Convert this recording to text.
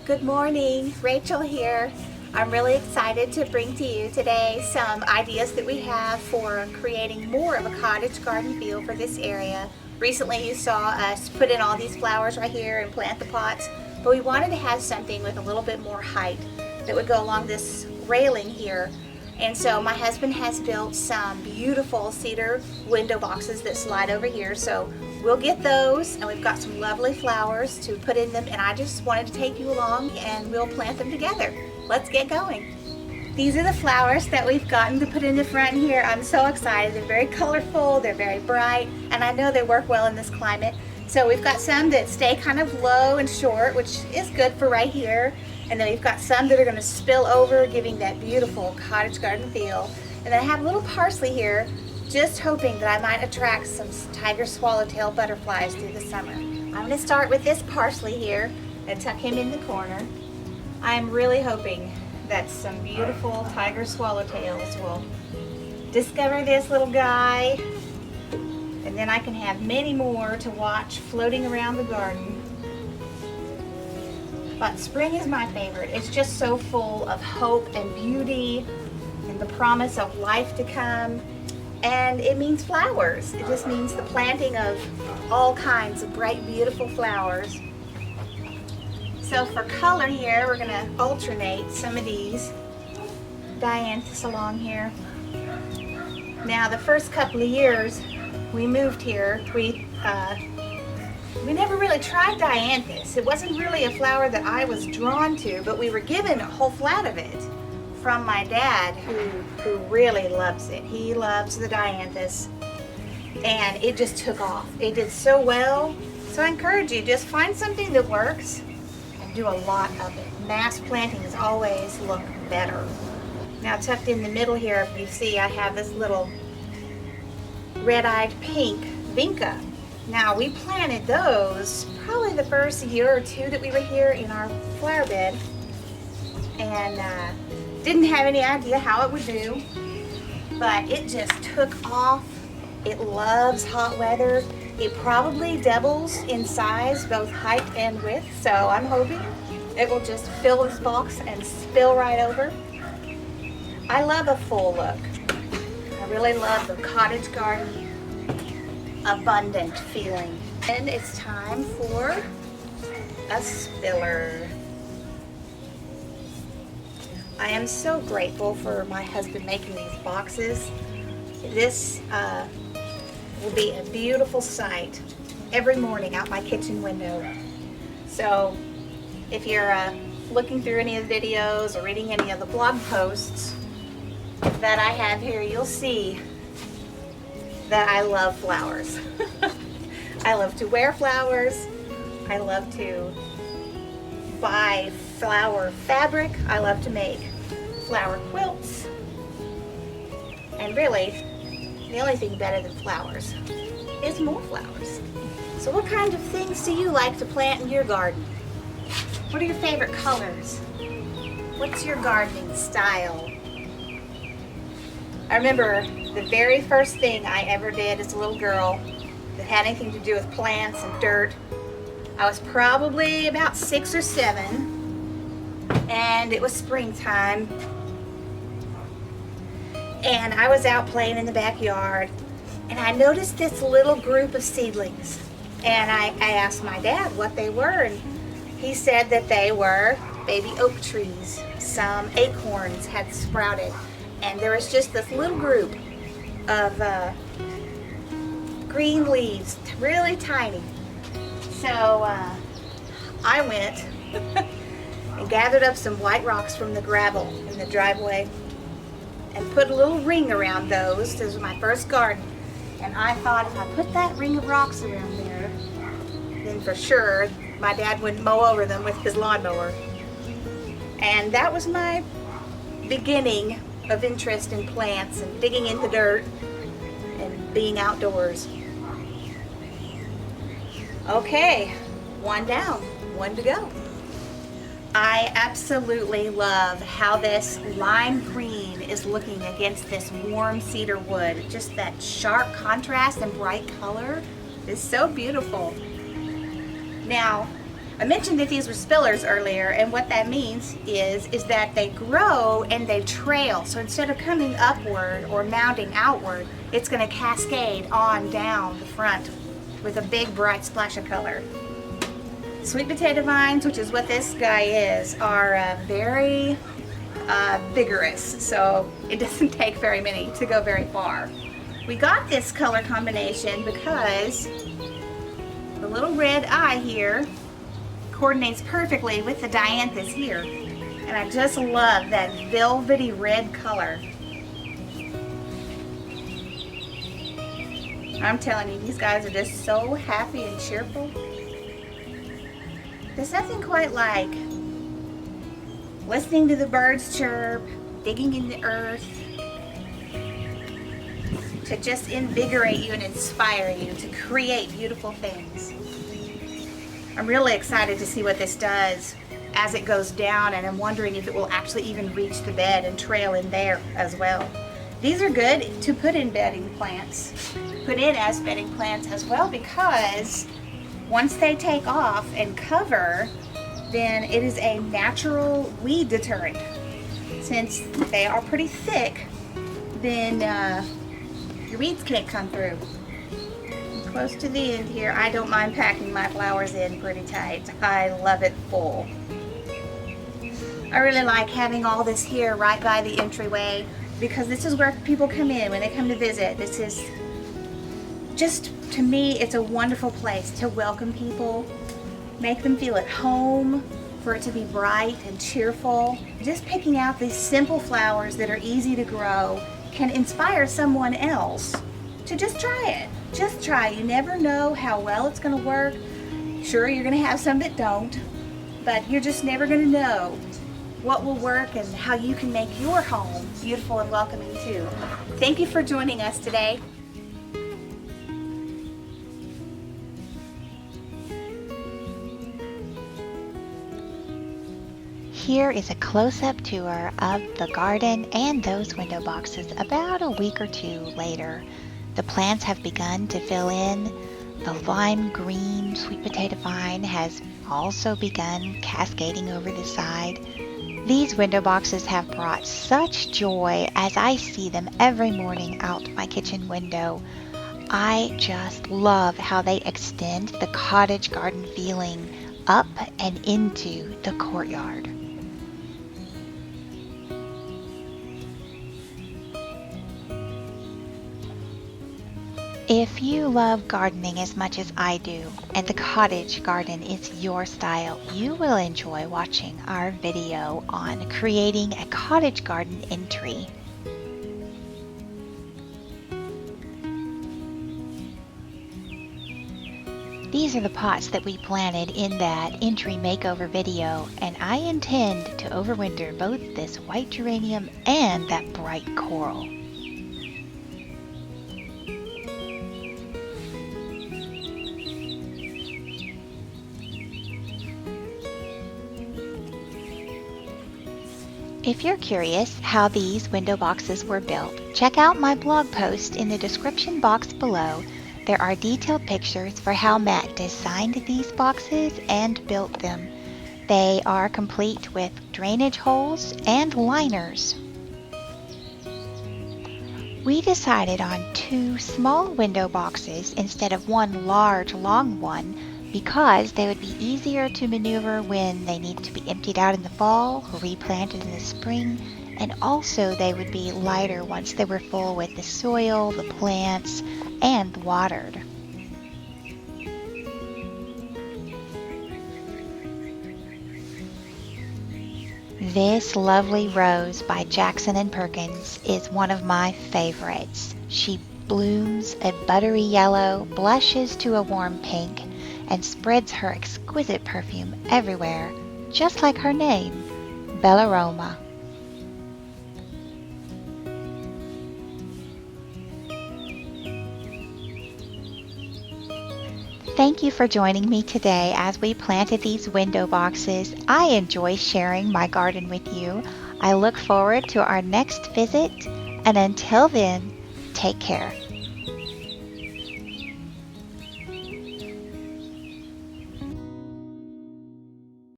Good morning, Rachel here. I'm really excited to bring to you today some ideas that we have for creating more of a cottage garden feel for this area. Recently you saw us put in all these flowers right here and plant the pots, but we wanted to have something with a little bit more height that would go along this railing here. And so my husband has built some beautiful cedar window boxes that slide over here. So we'll get those, and we've got some lovely flowers to put in them, and I just wanted to take you along and we'll plant them together. Let's get going. These are the flowers that we've gotten to put in the front here. I'm so excited. They're very colorful, they're very bright, and I know they work well in this climate. So we've got some that stay kind of low and short, which is good for right here. And then we've got some that are going to spill over, giving that beautiful cottage garden feel. And then I have a little parsley here, just hoping that I might attract some tiger swallowtail butterflies through the summer. I'm going to start with this parsley here and tuck him in the corner. I'm really hoping that some beautiful tiger swallowtails will discover this little guy, and then I can have many more to watch floating around the garden. But spring is my favorite. It's just so full of hope and beauty and the promise of life to come. And it means flowers. It just means the planting of all kinds of bright, beautiful flowers. So for color here, we're gonna alternate some of these dianthus along here. Now the first couple of years we moved here, we never really tried dianthus. It wasn't really a flower that I was drawn to, but we were given a whole flat of it from my dad, who really loves it. He loves the dianthus, and it just took off. It did so well. So I encourage you, just find something that works and do a lot of it. Mass plantings always look better. Now tucked in the middle here, you see I have this little red-eyed pink vinca. Now we planted those probably the first year or two that we were here in our flower bed, and didn't have any idea how it would do, but it just took off. It loves hot weather. It probably doubles in size, both height and width, so I'm hoping it will just fill this box and spill right over. I love a full look. I really love the cottage garden abundant feeling. And it's time for a spiller. I am so grateful for my husband making these boxes. This will be a beautiful sight every morning out my kitchen window. So if you're looking through any of the videos or reading any of the blog posts that I have here, you'll see that I love flowers. I love to wear flowers. I love to buy flower fabric. I love to make flower quilts. And really, the only thing better than flowers is more flowers. So what kind of things do you like to plant in your garden? What are your favorite colors? What's your gardening style? I remember the very first thing I ever did as a little girl that had anything to do with plants and dirt. I was probably about 6 or 7, and it was springtime, and I was out playing in the backyard, and I noticed this little group of seedlings, and I asked my dad what they were, and he said that they were baby oak trees. Some acorns had sprouted, and there was just this little group of green leaves, really tiny. So I went and gathered up some white rocks from the gravel in the driveway and put a little ring around those. This was my first garden, and I thought if I put that ring of rocks around there, then for sure my dad wouldn't mow over them with his lawnmower. And that was my beginning of interest in plants and digging into dirt and being outdoors. Okay, one down, one to go. I absolutely love how this lime green is looking against this warm cedar wood. Just that sharp contrast and bright color is so beautiful. Now, I mentioned that these were spillers earlier, and what that means is that they grow and they trail. So instead of coming upward or mounding outward, it's going to cascade on down the front with a big bright splash of color. Sweet potato vines, which is what this guy is, are very vigorous, so it doesn't take very many to go very far. We got this color combination because the little red eye here coordinates perfectly with the dianthus here, and I just love that velvety red color. I'm telling you, these guys are just so happy and cheerful. There's nothing quite like listening to the birds chirp, digging in the earth, to just invigorate you and inspire you to create beautiful things. I'm really excited to see what this does as it goes down, and I'm wondering if it will actually even reach the bed and trail in there as well. These are good to put in bedding plants, put in as bedding plants as well, because once they take off and cover, then it is a natural weed deterrent. Since they are pretty thick, then your weeds can't come through. Close to the end here, I don't mind packing my flowers in pretty tight. I love it full. I really like having all this here right by the entryway, because this is where people come in when they come to visit. This is just, to me, it's a wonderful place to welcome people, make them feel at home, for it to be bright and cheerful. Just picking out these simple flowers that are easy to grow can inspire someone else to just try it. Just try. You never know how well it's going to work. Sure, you're going to have some that don't, but you're just never going to know what will work and how you can make your home beautiful and welcoming too. Thank you for joining us today. Here is a close-up tour of the garden and those window boxes about a week or two later. The plants have begun to fill in. The lime green sweet potato vine has also begun cascading over the side. These window boxes have brought such joy as I see them every morning out my kitchen window. I just love how they extend the cottage garden feeling up and into the courtyard. If you love gardening as much as I do, and the cottage garden is your style, you will enjoy watching our video on creating a cottage garden entry. These are the pots that we planted in that entry makeover video, and I intend to overwinter both this white geranium and that bright coral. If you're curious how these window boxes were built, check out my blog post in the description box below. There are detailed pictures for how Matt designed these boxes and built them. They are complete with drainage holes and liners. We decided on 2 small window boxes instead of one large long one, because they would be easier to maneuver when they need to be emptied out in the fall, replanted in the spring, and also they would be lighter once they were full with the soil, the plants, and watered. This lovely rose by Jackson & Perkins is one of my favorites. She blooms a buttery yellow, blushes to a warm pink, and spreads her exquisite perfume everywhere, just like her name, Bellaroma. Thank you for joining me today as we planted these window boxes. I enjoy sharing my garden with you. I look forward to our next visit, and until then, take care.